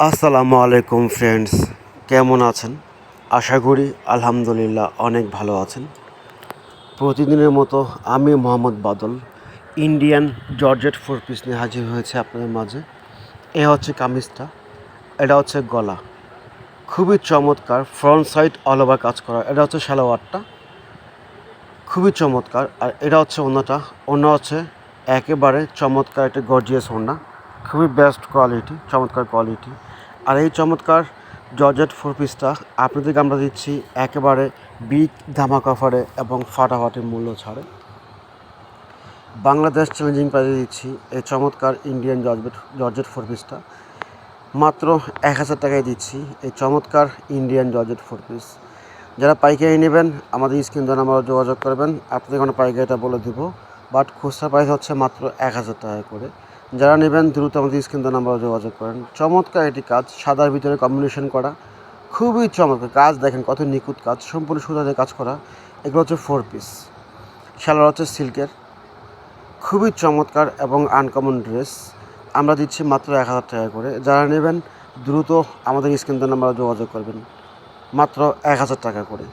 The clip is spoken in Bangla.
আসসালামু আলাইকুম ফ্রেন্ডস, কেমন আছেন? আশা করি আলহামদুলিল্লাহ অনেক ভালো আছেন। প্রতিদিনের মতো আমি মোহাম্মদ বাদল ইন্ডিয়ান জর্জেট 4 পিস নিয়ে হাজির হয়েছে আপনাদের মাঝে। এ হচ্ছে কামিজটা, এটা হচ্ছে গলা, খুবই চমৎকার ফ্রন্ট সাইড অল ওভার কাজ করা। এটা হচ্ছে সালোয়ারটা, খুবই চমৎকার। আর এটা হচ্ছে ওড়নাটা, ওড়না হচ্ছে একেবারে চমৎকার একটা গর্জিয়াস ওড়না, খুবই বেস্ট কোয়ালিটি, চমৎকার কোয়ালিটি। আর এই চমৎকার জর্জেট 4 পিসটা আপনাদেরকে আমরা দিচ্ছি একেবারে বিগ ধামাকা অফারে এবং ফাটাফাটি মূল্য ছাড়ে। বাংলাদেশ চ্যালেঞ্জিং প্রাইজে দিচ্ছি এই চমৎকার ইন্ডিয়ান জর্জেট 4 পিসটা মাত্র 1000 টাকায় দিচ্ছি। এই চমৎকার ইন্ডিয়ান জর্জেট 4 পিস যারা পাইকারি নেবেন আমাদের স্ক্রিন দ্বারা আমরা যোগাযোগ করবেন, আপনাদের কোনো পাইকারিটা বলে দেব, বাট খুচরা প্রাইস হচ্ছে মাত্র 1000 টাকা করে। যারা নেবেন দ্রুত আমাদের স্ক্রিন দ্বারা আমরা যোগাযোগ করেন। চমৎকার একটি কাজ, সাদার ভিতরে কম্বিনেশন করা, খুবই চমৎকার কাজ। দেখেন কত নিখুঁত কাজ, সম্পূর্ণ সুতা দিয়ে কাজ করা। এগুলো হচ্ছে 4 পিস, সালোয়ার হচ্ছে সিল্কের, খুবই চমৎকার এবং আনকমন ড্রেস। আমরা দিচ্ছি মাত্র 1000 টাকা করে। যারা নেবেন দ্রুত আমাদের স্ক্রিন দ্বারা আমরা যোগাযোগ করবেন, মাত্র 1000 টাকা করে।